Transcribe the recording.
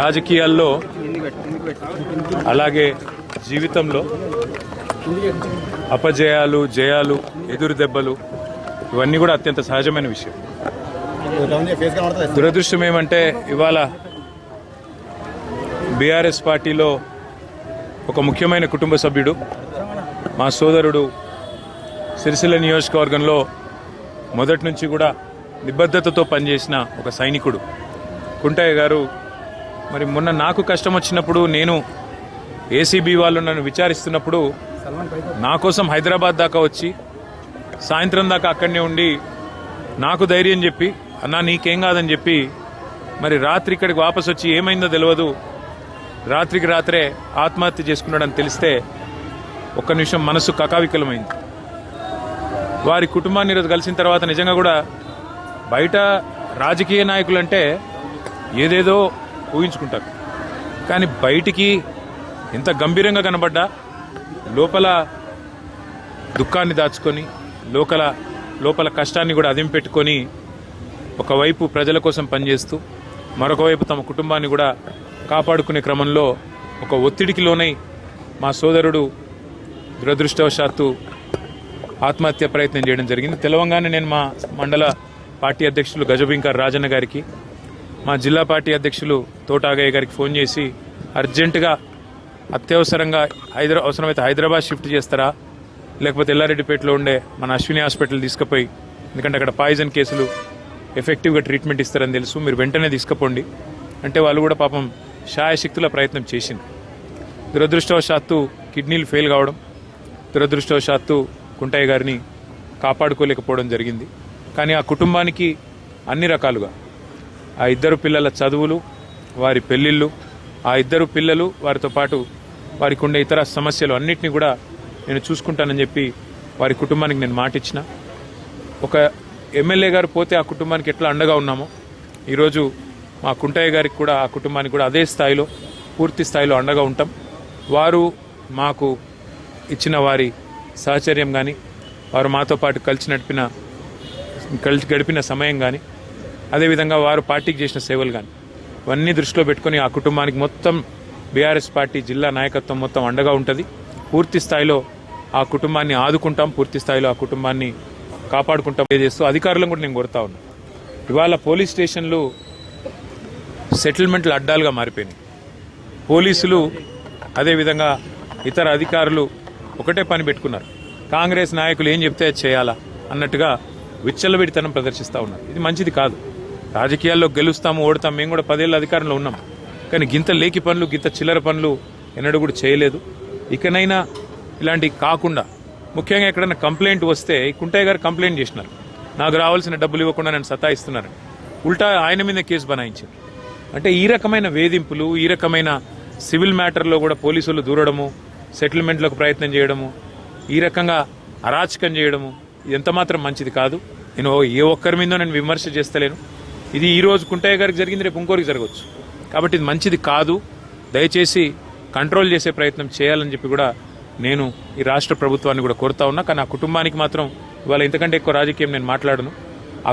రాజకీయాల్లో అలాగే జీవితంలో అపజయాలు, జయాలు, ఎదురు దెబ్బలు ఇవన్నీ కూడా అత్యంత సహజమైన విషయం. దురదృష్టం ఏమంటే ఇవాళ బీఆర్ఎస్ పార్టీలో ఒక ముఖ్యమైన కుటుంబ సభ్యుడు, మా సోదరుడు, సిరిసిల్ల నియోజకవర్గంలో మొదటి నుంచి కూడా నిబద్ధతతో పనిచేసిన ఒక సైనికుడు కుంటయ్య గారు మరి మొన్న నాకు కష్టం వచ్చినప్పుడు, నేను ఏసీబీ వాళ్ళు నన్ను విచారిస్తున్నప్పుడు నా కోసం హైదరాబాద్ దాకా వచ్చి సాయంత్రం దాకా అక్కడనే ఉండి నాకు ధైర్యం చెప్పి, అన్నా నీకేం కాదని చెప్పి మరి రాత్రి ఇక్కడికి వాపసు వచ్చి ఏమైందో తెలియదు, రాత్రికి రాత్రే ఆత్మహత్య చేసుకున్నాడని తెలిస్తే ఒక్క నిమిషం మనసు కకావికలమైంది. వారి కుటుంబాన్ని ఈరోజు కలిసిన తర్వాత నిజంగా కూడా బయట రాజకీయ నాయకులంటే ఏదేదో ఊహించుకుంటారు, కానీ బయటికి ఎంత గంభీరంగా కనబడ్డా లోపల దుఃఖాన్ని దాచుకొని లోపల కష్టాన్ని కూడా అదిం పెట్టుకొని ఒకవైపు ప్రజల కోసం పనిచేస్తూ మరొకవైపు తమ కుటుంబాన్ని కూడా కాపాడుకునే క్రమంలో ఒక ఒత్తిడికి లోనై మా సోదరుడు దురదృష్టవశాత్తు ఆత్మహత్య ప్రయత్నం చేయడం జరిగింది. తెలవంగానే నేను మా మండల పార్టీ అధ్యక్షులు గజబింకర్ రాజన్న గారికి, మా జిల్లా పార్టీ అధ్యక్షులు తోటాగయ్య గారికి ఫోన్ చేసి అర్జెంటుగా అత్యవసరంగా అవసరమైతే హైదరాబాద్ షిఫ్ట్ చేస్తారా, లేకపోతే ఎల్లారెడ్డిపేటలో ఉండే మన అశ్విని హాస్పిటల్ తీసుకుపోయి, ఎందుకంటే అక్కడ పాయిజన్ కేసులు ఎఫెక్టివ్గా ట్రీట్మెంట్ ఇస్తారని తెలుసు, మీరు వెంటనే తీసుకుపోండి అంటే వాళ్ళు కూడా పాపం శాయశక్తుల ప్రయత్నం చేసింది. దురదృష్టవశాత్తు కిడ్నీలు ఫెయిల్ కావడం, దురదృష్టవశాత్తు కుంటయ్య గారిని కాపాడుకోలేకపోవడం జరిగింది. కానీ ఆ కుటుంబానికి అన్ని రకాలుగా ఆ ఇద్దరు పిల్లల చదువులు, వారి పెళ్ళిళ్ళు, ఆ ఇద్దరు పిల్లలు, వారితో పాటు వారికి ఉండే ఇతర సమస్యలు అన్నింటినీ కూడా నేను చూసుకుంటానని చెప్పి వారి కుటుంబానికి నేను మాట ఇచ్చిన. ఒక ఎమ్మెల్యే గారు పోతే ఆ కుటుంబానికి ఎట్లా అండగా ఉన్నామో ఈరోజు మా కుంటయ్య గారికి కూడా, ఆ కుటుంబానికి కూడా అదే స్థాయిలో, పూర్తి స్థాయిలో అండగా ఉంటాం. వారు మాకు ఇచ్చిన వారి సహచర్యం కానీ, వారు మాతో పాటు కలిసి గడిపిన సమయం కానీ, అదేవిధంగా వారు పార్టీకి చేసిన సేవలు కానీ ఇవన్నీ దృష్టిలో పెట్టుకొని ఆ కుటుంబానికి మొత్తం బీఆర్ఎస్ పార్టీ జిల్లా నాయకత్వం మొత్తం అండగా ఉంటుంది. పూర్తి స్థాయిలో ఆ కుటుంబాన్ని ఆదుకుంటాం, పూర్తి స్థాయిలో ఆ కుటుంబాన్ని కాపాడుకుంటాం చేస్తూ అధికారులను కూడా నేను కోరుతా ఉన్నాను. ఇవాళ పోలీస్ స్టేషన్లు సెటిల్మెంట్లు అడ్డాలుగా మారిపోయినాయి. పోలీసులు అదేవిధంగా ఇతర అధికారులు ఒకటే పని పెట్టుకున్నారు, కాంగ్రెస్ నాయకులు ఏం చెప్తే చేయాలా అన్నట్టుగా విచ్చలవిడితనం ప్రదర్శిస్తూ ఉన్నారు. ఇది మంచిది కాదు. రాజకీయాల్లో గెలుస్తాము, ఓడతాం. మేము కూడా 10 ఏళ్ళ అధికారంలో ఉన్నాం, కానీ గింత లేకి పనులు, గింత చిల్లర పనులు ఎన్నడూ కూడా చేయలేదు. ఇకనైనా ఇలాంటివి కాకుండా, ముఖ్యంగా ఎక్కడైనా కంప్లైంట్ వస్తే, కుంటయ్య గారు కంప్లైంట్ చేసినారు, నాకు రావాల్సిన డబ్బులు ఇవ్వకుండా నేను సతాయిస్తున్నారని, ఉల్టా ఆయన మీద కేసు బనాయించారు. అంటే ఈ రకమైన వేధింపులు, ఈ రకమైన సివిల్ మ్యాటర్లో కూడా పోలీసులు దూరడము, సెటిల్మెంట్లకు ప్రయత్నం చేయడము, ఈ రకంగా అరాచకం చేయడము, ఇది ఎంతమాత్రం మంచిది కాదు. నేను ఏ ఒక్కరి మీదో నేను విమర్శ చేస్తలేను. ఇది ఈ రోజు కుంటయ్య గారికి జరిగింది, రేపు ఇంకోరికి జరగవచ్చు. కాబట్టి ఇది మంచిది కాదు. దయచేసి కంట్రోల్ చేసే ప్రయత్నం చేయాలని చెప్పి కూడా నేను ఈ రాష్ట్ర ప్రభుత్వాన్ని కూడా కోరుతా ఉన్నా. కానీ ఆ కుటుంబానికి మాత్రం ఇవాళ ఇంతకంటే ఎక్కువ రాజకీయం నేను మాట్లాడను. ఆ